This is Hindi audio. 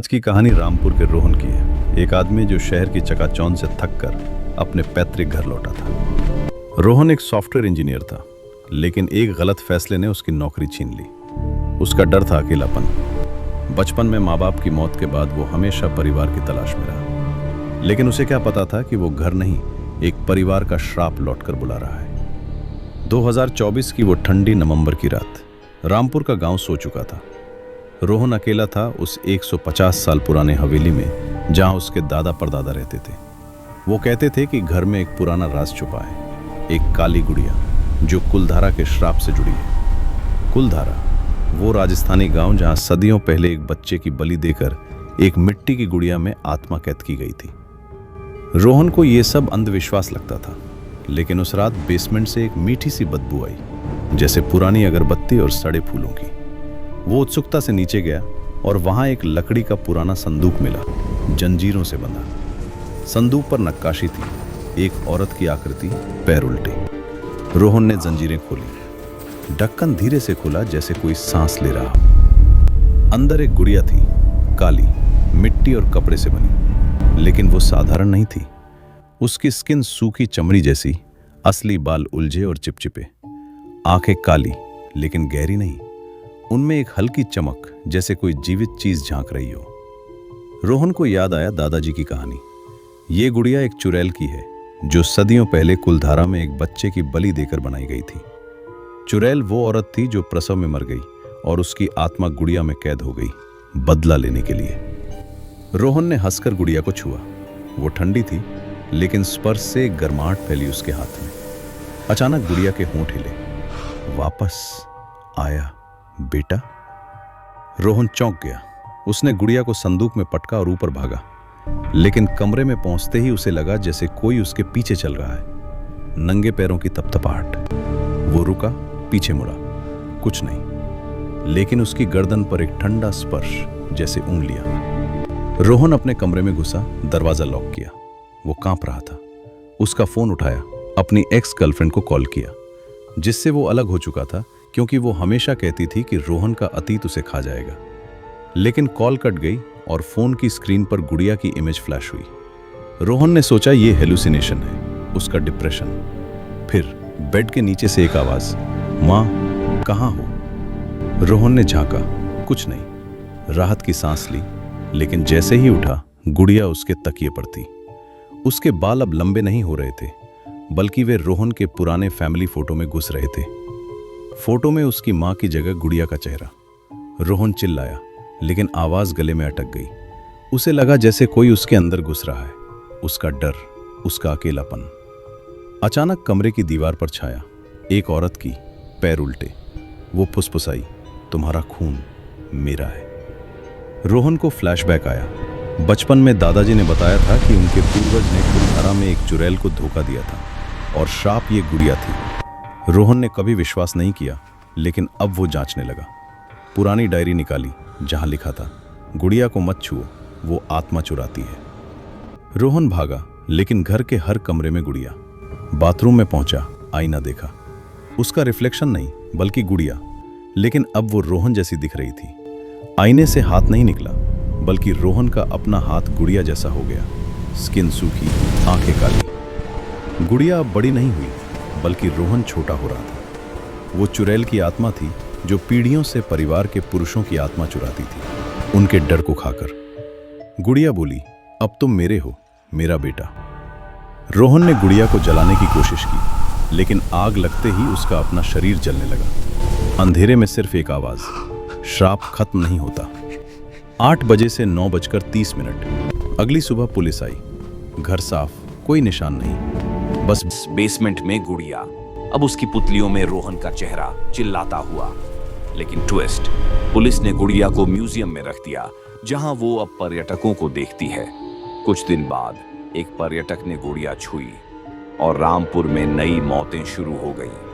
आज की कहानी रामपुर के रोहन की है। एक आदमी जो शहर की चकाचौंध से थक कर अपने पैतृक घर लौटा था। रोहन एक सॉफ्टवेयर इंजीनियर था, लेकिन एक गलत फैसले ने उसकी नौकरी छीन ली। उसका डर था अकेलापन। बचपन में माँ बाप की मौत के बाद वो हमेशा परिवार की तलाश में रहा, लेकिन उसे क्या पता था कि वो घर नहीं, एक परिवार का श्राप लौटकर बुला रहा है। 2024 की वो ठंडी नवंबर की रात रामपुर का गांव सो चुका था। रोहन अकेला था उस 150 साल पुराने हवेली में जहां उसके दादा परदादा रहते थे। वो कहते थे कि घर में एक पुराना राज छुपा है, एक काली गुड़िया जो कुलधारा के श्राप से जुड़ी है। कुलधारा वो राजस्थानी गांव जहां सदियों पहले एक बच्चे की बलि देकर एक मिट्टी की गुड़िया में आत्मा कैद की गई थी। रोहन को यह सब अंधविश्वास लगता था, लेकिन उस रात बेसमेंट से एक मीठी सी बदबू आई, जैसे पुरानी अगरबत्ती और सड़े फूलों की। वो उत्सुकता से नीचे गया और वहां एक लकड़ी का पुराना संदूक मिला, जंजीरों से बंधा। संदूक पर नक्काशी थी, एक औरत की आकृति, पैर उल्टे। रोहन ने जंजीरें खोली। ढक्कन धीरे से खुला, जैसे कोई सांस ले रहा हो। अंदर एक गुड़िया थी, काली, मिट्टी और कपड़े से बनी, लेकिन वो साधारण नहीं थी। उसकी स्किन सूखी चमड़ी जैसी, असली बाल उलझे और चिपचिपे, आंखें काली लेकिन गहरी नहीं, उनमें एक हल्की चमक, जैसे कोई जीवित चीज झांक रही हो। रोहन को याद आया दादाजी की कहानी। ये गुड़िया एक चुड़ैल की है, जो सदियों पहले कुलधारा में एक बच्चे की बलि देकर बनाई गई थी। चुड़ैल वो औरत थी जो प्रसव में मर गई और उसकी आत्मा गुड़िया में कैद हो गई, बदला लेने के लिए। रोहन ने हंसकर गुड़िया को छुआ। वो ठंडी थी, लेकिन स्पर्श से एक गर्माहट फैली उसके हाथ में। अचानक गुड़िया के होंठ हिले। वापस आया बेटा। रोहन चौंक गया। उसने गुड़िया को संदूक में पटका और ऊपर भागा, लेकिन कमरे में पहुंचते ही उसे लगा जैसे कोई उसके पीछे चल रहा है। नंगे पैरों की तपतपाहट। वो रुका, पीछे मुड़ा, कुछ नहीं, लेकिन उसकी गर्दन पर एक ठंडा स्पर्श, जैसे उंगलियां। रोहन अपने कमरे में घुसा, दरवाजा लॉक किया। वो कांप रहा था। उसका फोन उठाया, अपनी एक्स गर्लफ्रेंड को कॉल किया, जिससे वो अलग हो चुका था, क्योंकि वो हमेशा कहती थी कि रोहन का अतीत उसे खा जाएगा। लेकिन कॉल कट गई और फोन की स्क्रीन पर गुड़िया की इमेज फ्लैश हुई। रोहन ने सोचा ये हेलुसिनेशन है, उसका डिप्रेशन। फिर बेड के नीचे से एक आवाज, माँ कहाँ हो? रोहन ने झांका, कुछ नहीं। राहत की सांस ली, लेकिन जैसे ही उठा, गुड़िया उसके तकिए पर थी। उसके बाल अब लंबे नहीं हो रहे थे, बल्कि वे रोहन के पुराने फैमिली फोटो में घुस रहे थे। फोटो में उसकी मां की जगह गुड़िया का चेहरा। रोहन चिल्लाया, लेकिन आवाज गले में अटक गई। उसे लगा जैसे कोई उसके अंदर घुस रहा है, उसका डर, उसका अकेलापन। अचानक कमरे की दीवार पर छाया, एक औरत की, पैर उल्टे। वो फुसफुसाई, तुम्हारा खून मेरा है। रोहन को फ्लैशबैक आया। बचपन में दादाजी ने बताया था कि उनके पूर्वज ने कुलधारा में एक चुड़ैल को धोखा दिया था और श्राप ये गुड़िया थी। रोहन ने कभी विश्वास नहीं किया, लेकिन अब वो जांचने लगा। पुरानी डायरी निकाली, जहां लिखा था, गुड़िया को मत छुओ, वो आत्मा चुराती है। रोहन भागा, लेकिन घर के हर कमरे में गुड़िया। बाथरूम में पहुंचा, आईना देखा। उसका रिफ्लेक्शन नहीं, बल्कि गुड़िया, लेकिन अब वो रोहन जैसी दिख रही थी। आईने से हाथ नहीं निकला, बल्कि रोहन का अपना हाथ गुड़िया जैसा हो गया। स्किन सूखी, आंखें काली। गुड़िया अब बड़ी नहीं हुई, बल्कि रोहन छोटा हो रहा था। वो चुड़ैल की आत्मा थी, जो पीढ़ियों से परिवार के पुरुषों की आत्मा चुराती थी, उनके डर को खाकर। गुड़िया बोली, अब तुम मेरे हो, मेरा बेटा। रोहन ने गुड़िया को जलाने की कोशिश की, लेकिन आग लगते ही उसका अपना शरीर जलने लगा। अंधेरे में सिर्फ एक आवाज, श्राप खत्म नहीं होता। 8 बजे से 9:30। अगली सुबह पुलिस आई। घर साफ, कोई निशान नहीं, बस बेसमेंट में गुड़िया। अब उसकी पुतलियों में रोहन का चेहरा चिल्लाता हुआ। लेकिन ट्विस्ट, पुलिस ने गुड़िया को म्यूजियम में रख दिया, जहां वो अब पर्यटकों को देखती है। कुछ दिन बाद एक पर्यटक ने गुड़िया छुई और रामपुर में नई मौतें शुरू हो गईं।